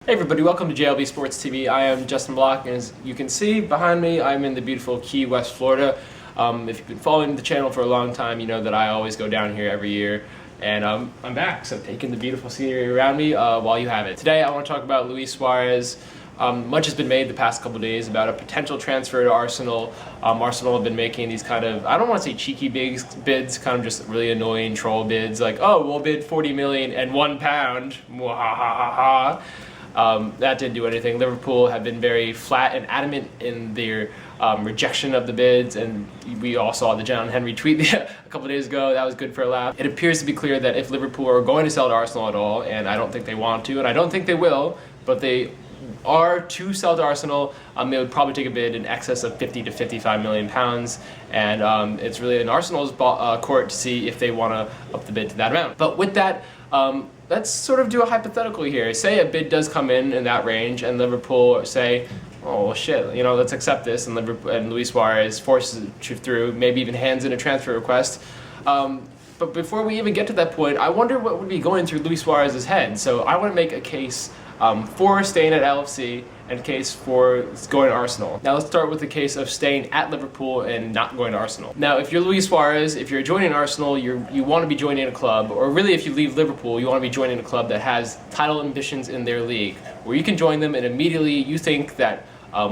Hey everybody, welcome to JLB Sports TV. I am Justin Block, and as you can see behind me, I'm in the beautiful Key West, Florida. If you've been following the channel for a long time, you know that I always go down here every year, and I'm back, so taking the beautiful scenery around me while you have it. Today I want to talk about Luis Suarez. Much has been made the past couple days about a potential transfer to Arsenal. Arsenal have been making these kind of, I don't want to say cheeky bids, kind of just really annoying troll bids, like, oh, we'll bid 40 million and £1. Mwahahaha. That didn't do anything. Liverpool have been very flat and adamant in their rejection of the bids, and we all saw the John Henry tweet a couple of days ago. That was good for a laugh. It appears to be clear that if Liverpool are going to sell to Arsenal at all, and I don't think they want to, and I don't think they will, but they are to sell to Arsenal, they would probably take a bid in excess of 50 to 55 million pounds, and it's really in Arsenal's court to see if they want to up the bid to that amount. But with that, let's sort of do a hypothetical here. Say a bid does come in that range, and Liverpool say, oh well, shit, you know, let's accept this, and Luis Suarez forces it through, maybe even hands in a transfer request. But before we even get to that point, I wonder what would be going through Luis Suarez's head. So I want to make a case for staying at LFC and a case for going to Arsenal. Now let's start with the case of staying at Liverpool and not going to Arsenal. Now if you're Luis Suarez, if you're joining Arsenal, you want to be joining a club, or really if you leave Liverpool, you want to be joining a club that has title ambitions in their league, where you can join them and immediately you think that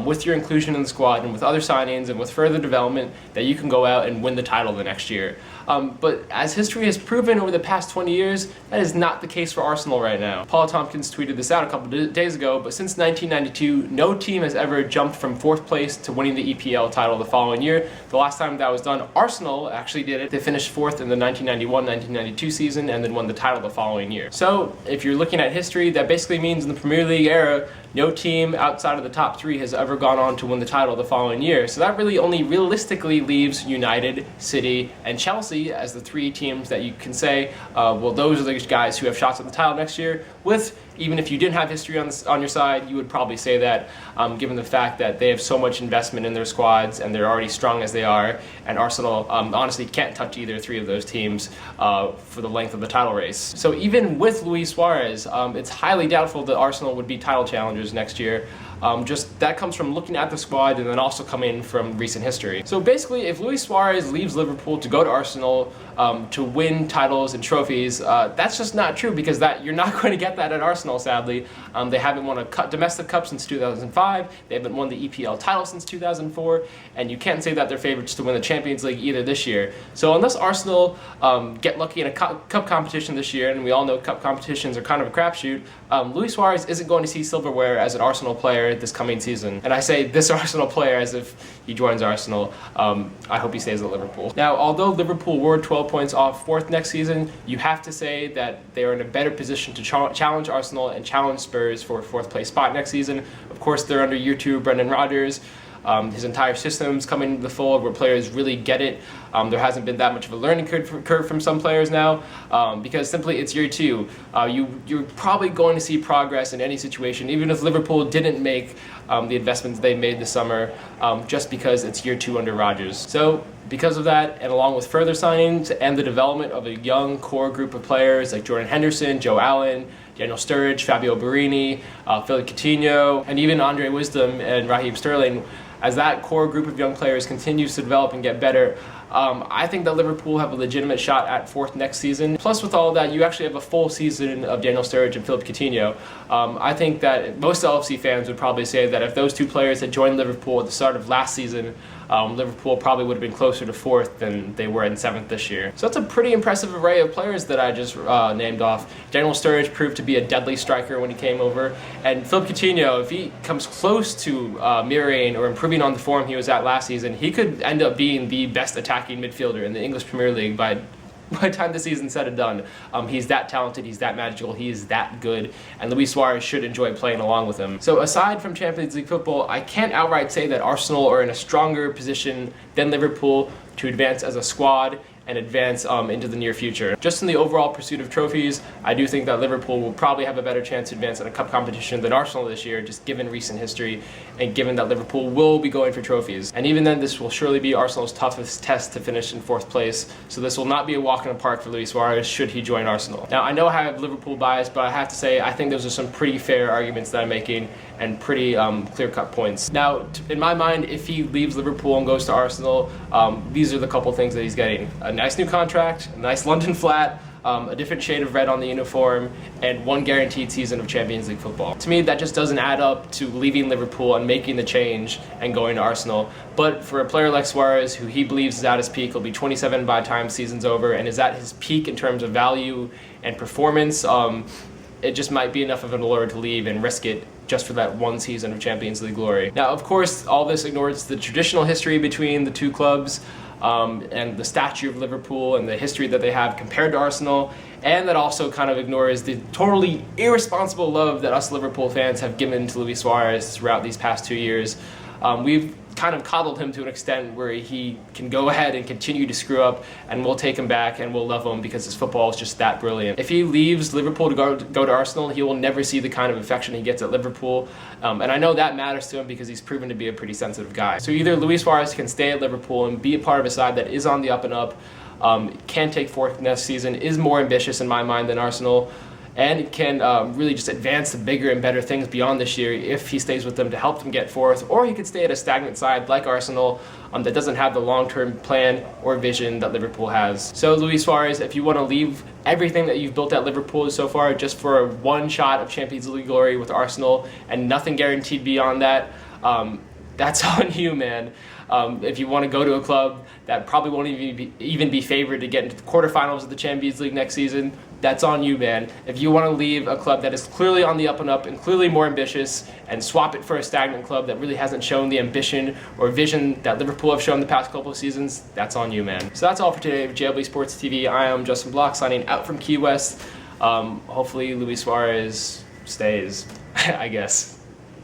with your inclusion in the squad and with other signings and with further development, that you can go out and win the title the next year. But as history has proven over the past 20 years, that is not the case for Arsenal right now. Paul Tompkins tweeted this out a couple days ago, but since 1992, no team has ever jumped from 4th place to winning the EPL title the following year. The last time that was done, Arsenal actually did it. They finished 4th in the 1991-1992 season and then won the title the following year. So if you're looking at history, that basically means in the Premier League era, no team outside of the top 3 has ever gone on to win the title the following year. So that really only realistically leaves United, City, and Chelsea as the 3 teams that you can say, well, those are the guys who have shots at the title next year. With, even if you didn't have history on your side, you would probably say that, given the fact that they have so much investment in their squads and they're already strong as they are, and Arsenal honestly can't touch either 3 of those teams for the length of the title race. So even with Luis Suarez, it's highly doubtful that Arsenal would be title challengers next year. Just that comes from looking at the squad and then also coming from recent history. So basically, if Luis Suarez leaves Liverpool to go to Arsenal to win titles and trophies, that's just not true, because you're not going to get that at Arsenal, sadly. They haven't won a domestic cup since 2005, they haven't won the EPL title since 2004, and you can't say that they're favorites to win the Champions League either this year. So unless Arsenal get lucky in a cup competition this year, and we all know cup competitions are kind of a crapshoot, Luis Suarez isn't going to see silverware as an Arsenal player this coming season. And I say this Arsenal player as if he joins Arsenal. I hope he stays at Liverpool. Now, although Liverpool were 12 points off 4th next season, you have to say that they are in a better position to challenge Arsenal and challenge Spurs for a 4th place spot next season. Of course, they're under year 2 Brendan Rodgers. His entire system's coming into the fold where players really get it. There hasn't been that much of a learning curve from some players now, because simply it's year 2. You're probably going to see progress in any situation, even if Liverpool didn't make the investments they made this summer, just because it's year 2 under Rodgers. So because of that, and along with further signings and the development of a young core group of players like Jordan Henderson, Joe Allen, Daniel Sturridge, Fabio Borini, Philippe Coutinho, and even Andre Wisdom and Raheem Sterling, as that core group of young players continues to develop and get better, I think that Liverpool have a legitimate shot at 4th next season. Plus, with all of that, you actually have a full season of Daniel Sturridge and Philippe Coutinho. I think that most LFC fans would probably say that if those 2 players had joined Liverpool at the start of last season, Liverpool probably would have been closer to 4th than they were in 7th this year. So that's a pretty impressive array of players that I just named off. Daniel Sturridge proved to be a deadly striker when he came over, and Philippe Coutinho, if he comes close to mirroring or improving on the form he was at last season, he could end up being the best attacking midfielder in the English Premier League by the time the season's said and done. He's that talented, he's that magical, he is that good, and Luis Suarez should enjoy playing along with him. So aside from Champions League football, I can't outright say that Arsenal are in a stronger position than Liverpool to advance as a squad and advance into the near future. Just in the overall pursuit of trophies, I do think that Liverpool will probably have a better chance to advance in a cup competition than Arsenal this year, just given recent history and given that Liverpool will be going for trophies. And even then, this will surely be Arsenal's toughest test to finish in 4th place, so this will not be a walk in the park for Luis Suarez should he join Arsenal. Now, I know I have Liverpool bias, but I have to say I think those are some pretty fair arguments that I'm making and pretty clear-cut points. Now, in my mind, if he leaves Liverpool and goes to Arsenal, these are the couple things that he's getting. A nice new contract, a nice London flat, a different shade of red on the uniform, and 1 guaranteed season of Champions League football. To me, that just doesn't add up to leaving Liverpool and making the change and going to Arsenal. But for a player like Suarez, who he believes is at his peak, he'll be 27 by the time season's over, and is at his peak in terms of value and performance, it just might be enough of an allure to leave and risk it just for that 1 season of Champions League glory. Now, of course, all this ignores the traditional history between the two clubs, and the stature of Liverpool and the history that they have compared to Arsenal, and that also kind of ignores the totally irresponsible love that us Liverpool fans have given to Luis Suarez throughout these past 2 years. We've kind of coddled him to an extent where he can go ahead and continue to screw up, and we'll take him back and we'll love him because his football is just that brilliant. If he leaves Liverpool to go to Arsenal, he will never see the kind of affection he gets at Liverpool, and I know that matters to him because he's proven to be a pretty sensitive guy. So either Luis Suarez can stay at Liverpool and be a part of a side that is on the up and up, can take 4th next season, is more ambitious in my mind than Arsenal, and can really just advance to bigger and better things beyond this year if he stays with them to help them get 4th, or he could stay at a stagnant side like Arsenal that doesn't have the long-term plan or vision that Liverpool has. So Luis Suarez, if you want to leave everything that you've built at Liverpool so far just for a 1 shot of Champions League glory with Arsenal and nothing guaranteed beyond that, that's on you, man. If you want to go to a club that probably won't even be favored to get into the quarterfinals of the Champions League next season, that's on you, man. If you want to leave a club that is clearly on the up and up and clearly more ambitious and swap it for a stagnant club that really hasn't shown the ambition or vision that Liverpool have shown the past couple of seasons, that's on you, man. So that's all for today with JLB Sports TV. I am Justin Block signing out from Key West. Hopefully Luis Suarez stays, I guess.